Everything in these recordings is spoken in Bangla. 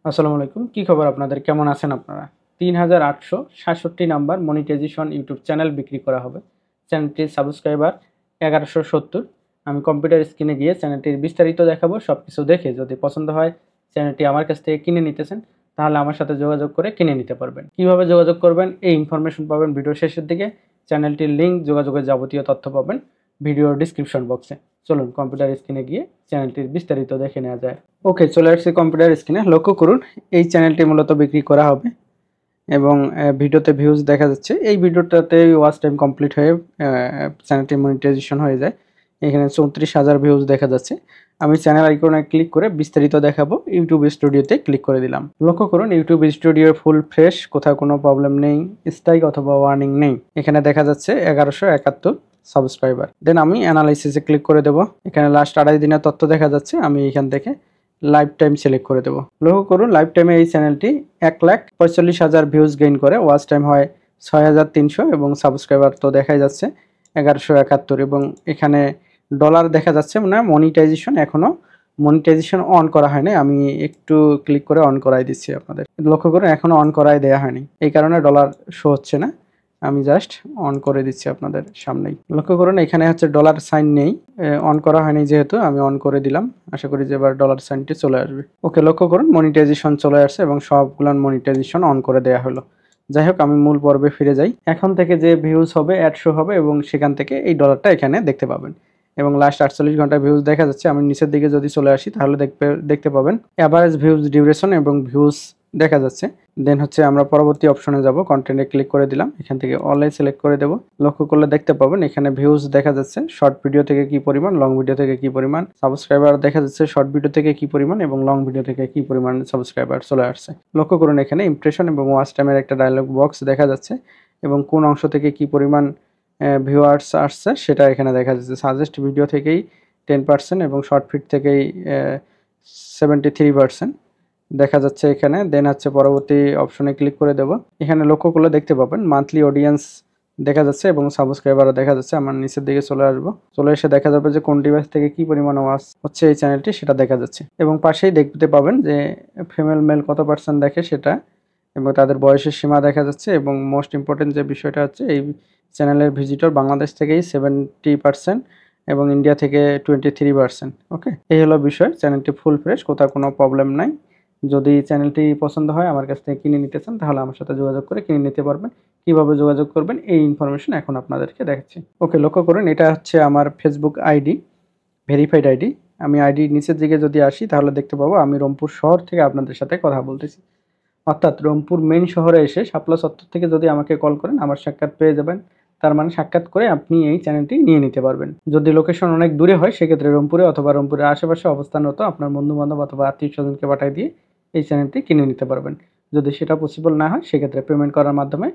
আসসালামু আলাইকুম। কি খবর আপনাদের? কেমন আছেন আপনারা? ৩,৮৬৭ নাম্বার মনিটাইজেশন ইউটিউব চ্যানেল বিক্রি করা হবে। চ্যানেলটির সাবস্ক্রাইবার ১১৭০। আমি কম্পিউটার স্ক্রিনে গিয়ে চ্যানেলটির বিস্তারিত দেখাবো। সবকিছু দেখে যদি পছন্দ হয় চ্যানেলটি আমার কাছ থেকে কিনে নিতেছেন, তাহলে আমার সাথে যোগাযোগ করে কিনে নিতে পারবেন। কিভাবে যোগাযোগ করবেন এই ইনফরমেশন পাবেন ভিডিওর শেষের দিকে। চ্যানেলটির লিঙ্ক, যোগাযোগের যাবতীয় তথ্য পাবেন ভিডিওর ডিসক্রিপশন বক্সে। চলুন কম্পিউটার স্ক্রিনে গিয়ে চ্যানেলটির বিস্তারিত দেখে নেওয়া যায়। ওকে, চলে আসছি কম্পিউটার স্ক্রিনে। লক্ষ্য করুন, এই চ্যানেলটি মূলত বিক্রি করা হবে এবং ভিডিওতে ভিউজ দেখা যাচ্ছে। এই ভিডিওটাতে ওয়াচ টাইম কমপ্লিট হয়ে চ্যানেলটি মনিটাইজেশন হয়ে যায়। এখানে 34,000 ভিউজ দেখা যাচ্ছে। আমি চ্যানেল আইকনে ক্লিক করে বিস্তারিত দেখাবো। ইউটিউব স্টুডিওতে ক্লিক করে দিলাম। লক্ষ্য করুন, ইউটিউব স্টুডিও ফুল ফ্রেশ, কোথাও কোনো প্রবলেম নেই, স্ট্রাইক অথবা ওয়ার্নিং নেই। এখানে দেখা যাচ্ছে 1171 সাবস্ক্রাইবার। দেন আমি অ্যানালাইসিসে ক্লিক করে দেবো। এখানে লাস্ট 28 দিনের তথ্য দেখা যাচ্ছে। আমি এখান থেকে লাইফ টাইম সিলেক্ট করে দেবো। লক্ষ্য করুন, লাইফ টাইমে এই চ্যানেলটি 1,45,000 ভিউজ গেইন করে। ওয়াচ টাইম হয় 6,300 এবং সাবস্ক্রাইবার তো দেখাই যাচ্ছে 1171 এবং এখানে ডলার দেখা যাচ্ছে, মানে মনিটাইজেশন এখনও মনিটাইজেশন অন করা হয়নি। আমি একটু ক্লিক করে অন করাই দিচ্ছি আপনাদের। লক্ষ্য করুন, এখনও অন করাই দেওয়া হয়নি, এই কারণে ডলার শো হচ্ছে না। আমি জাস্ট অন করে দিচ্ছি আপনাদের সামনেই। লক্ষ্য করুন, এখানে হচ্ছে ডলার সাইন নেই, অন করা হয়নি যেহেতু আমি অন করে দিলাম। আশা করি যে এবার ডলার সাইনটি চলে আসবে। ওকে, লক্ষ্য করুন মনিটাইজেশন চলে আসছে এবং সবগুলো মনিটাইজেশন অন করে দেওয়া হলো। যাই হোক, আমি মূল পর্বে ফিরে যাই। এখন থেকে যে ভিউজ হবে অ্যাড শো হবে এবং সেখান থেকে এই ডলারটা এখানে দেখতে পাবেন এবং লাস্ট 48 ঘন্টা ভিউজ দেখা যাচ্ছে। আমি নিচের দিকে যদি চলে আসি তাহলে দেখতে পাবেন অ্যাভারেজ ভিউজ ডিউরেশন এবং ভিউজ দেখা যাচ্ছে। দেন হচ্ছে আমরা পরবর্তী অপশনে যাব। কন্টেন্টে ক্লিক করে দিলাম, এখান থেকে অলে সিলেক্ট করে দেব। লক্ষ্য করলে দেখতে পাবেন এখানে ভিউজ দেখা যাচ্ছে, শর্ট ভিডিও থেকে কি পরিমাণ, লং ভিডিও থেকে কি পরিমাণ সাবস্ক্রাইবার দেখা যাচ্ছে, শর্ট ভিডিও থেকে কি পরিমাণ এবং লং ভিডিও থেকে কি পরিমাণ সাবস্ক্রাইবার চলে আসছে। লক্ষ্য করুন, এখানে ইমপ্রেশন এবং ওয়াচ টাইমের একটা ডায়লগ বক্স দেখা যাচ্ছে এবং কোন অংশ থেকে কি পরিমাণ ভিউয়ার্স আসছে সেটা এখানে দেখা যাচ্ছে। সাজেস্ট ভিডিও থেকেই 10% এবং শর্ট ফিট থেকেই 73% দেখা যাচ্ছে এখানে। দেন হচ্ছে পরবর্তী অপশনে ক্লিক করে দেব। এখানে লক্ষ্য করলে দেখতে পাবেন মান্থলি অডিয়েন্স দেখা যাচ্ছে এবং সাবস্ক্রাইবারও দেখা যাচ্ছে। আমার নিচের দিকে চলে আসবো, চলে এসে দেখা যাবে যে কোন ডিভাইস থেকে কি পরিমাণ ওয়াচ হচ্ছে এই চ্যানেলটি সেটা দেখা যাচ্ছে এবং পাশেই দেখতে পাবেন যে ফিমেল মেল কত পার্সেন্ট দেখে সেটা এবং তাদের বয়সের সীমা দেখা যাচ্ছে। এবং মোস্ট ইম্পর্টেন্ট যে বিষয়টা হচ্ছে, এই চ্যানেলের ভিজিটর বাংলাদেশ থেকেই 70% এবং ইন্ডিয়া থেকে 23%। ওকে, এই হলো বিষয়। চ্যানেলটি ফুল ফ্রেশ, কোথাও কোনো প্রবলেম নাই। যদি চ্যানেলটি পছন্দ হয় আমার কাছ থেকে কিনে নিতে চান তাহলে আমার সাথে যোগাযোগ করে কিনে নিতে পারবেন। কিভাবে যোগাযোগ করবেন এই ইনফরমেশন এখন আপনাদেরকে দেখাচ্ছি। ওকে, লক্ষ্য করুন, এটা হচ্ছে আমার ফেসবুক আইডি, ভেরিফাইড আইডি। আমি আইডি নিচের দিকে যদি আসি তাহলে দেখতে পাবো আমি রংপুর শহর থেকে আপনাদের সাথে কথা বলতেছি। অর্থাৎ রংপুর মেইন শহরে এসে শাপলা চত্বর থেকে যদি আমাকে কল করেন আমার সাক্ষাৎ পেয়ে যাবেন। তার মানে সাক্ষাৎ করে আপনি এই চ্যানেলটি নিয়ে নিতে পারবেন। যদি লোকেশন অনেক দূরে হয় সেক্ষেত্রে রংপুরে অথবা রংপুরের আশেপাশে অবস্থানরত আপনার বন্ধুবান্ধব অথবা আত্মীয় স্বজনকে পাঠিয়ে দিয়ে এই চ্যানেলটি কিনে নিতে পারবেন। যদি সেটা পসিবল না হয় সেক্ষেত্রে পেমেন্ট করার মাধ্যমে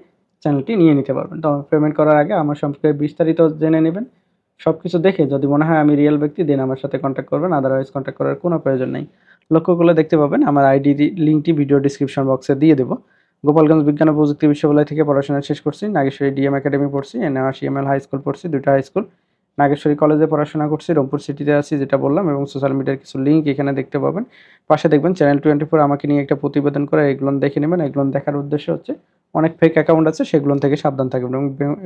চ্যানেলটি নিয়ে নিতে পারবেন। তো পেমেন্ট করার আগে আমার সম্পর্কে বিস্তারিত জেনে নেবেন। সব কিছু দেখে যদি মনে হয় আমি রিয়েল ব্যক্তি, দেন আমার সাথে কন্ট্যাক্ট করবেন, আদারওয়াইজ কন্ট্যাক্ট করার কোনো প্রয়োজন নেই। লক্ষ্য করলে দেখতে পাবেন আমার আইডি লিঙ্কটি ভিডিও ডিসক্রিপশন বক্সে দিয়ে দেবো। গোপালগঞ্জ বিজ্ঞান ও প্রযুক্তি বিশ্ববিদ্যালয় থেকে পড়াশোনা শেষ করছি। নাগেশ্বরী ডিএম একাডেমি পড়ছি, NASEML হাই স্কুল পড়ছি, দুইটা হাই স্কুল। নাগেশ্বরী কলেজে পড়াশোনা করছি, রংপুর সিটিতে আছি যেটা বললাম, এবং সোশ্যাল মিডিয়ার কিছু লিঙ্ক এখানে দেখতে পাবেন। পাশে দেখবেন চ্যানেল 24 আমাকে নিয়ে একটা প্রতিবেদন করে, এগুলো দেখে নেবেন। এগুলো দেখার উদ্দেশ্য হচ্ছে অনেক ফেক অ্যাকাউন্ট আছে, সেগুলো থেকে সাবধান থাকবেন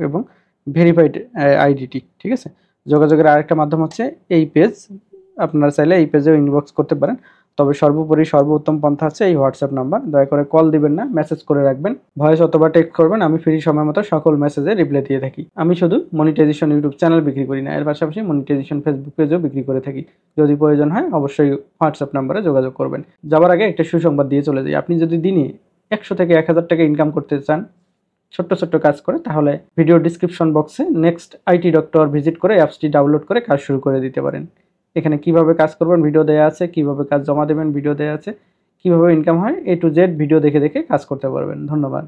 এবং ভেরিফাইড আইডিটি, ঠিক আছে। যোগাযোগের আরেকটা মাধ্যম হচ্ছে এই পেজ। আপনারা চাইলে এই পেজেও ইনবক্স করতে পারেন, তবে সর্বোপরি সর্বোত্তম পন্থা হচ্ছে এই হোয়াটসঅ্যাপ নাম্বার। দয়া করে কল দিবেন না, মেসেজ করে রাখবেন, ভয়েস অথবা টেক্সট করবেন। আমি ফ্রি সময় মতো সকল মেসেজে রিপ্লাই দিয়ে থাকি। আমি শুধু মনিটাইজেশন ইউটিউব চ্যানেল বিক্রি করি না, এর পাশাপাশি মনিটাইজেশন ফেসবুক পেজও বিক্রি করে থাকি। যদি প্রয়োজন হয় অবশ্যই হোয়াটসঅ্যাপ নাম্বারে যোগাযোগ করবেন। যাবার আগে একটা সুসংবাদ দিয়ে চলে যাই। আপনি যদি দিনে 100 থেকে 1000 টাকা ইনকাম করতে চান ছোট্ট ছোট্ট কাজ করে, তাহলে ভিডিও ডিসক্রিপশন বক্সে নেক্সট আইটি ডক্টর ভিজিট করে অ্যাপসটি ডাউনলোড করে কাজ শুরু করে দিতে পারেন। এখানে কিভাবে কাজ করবেন ভিডিও দেওয়া আছে, কিভাবে কাজ জমা দেবেন ভিডিও দেওয়া আছে, কিভাবে ইনকাম হয় A to Z ভিডিও দেখে দেখে কাজ করতে পারবেন। ধন্যবাদ।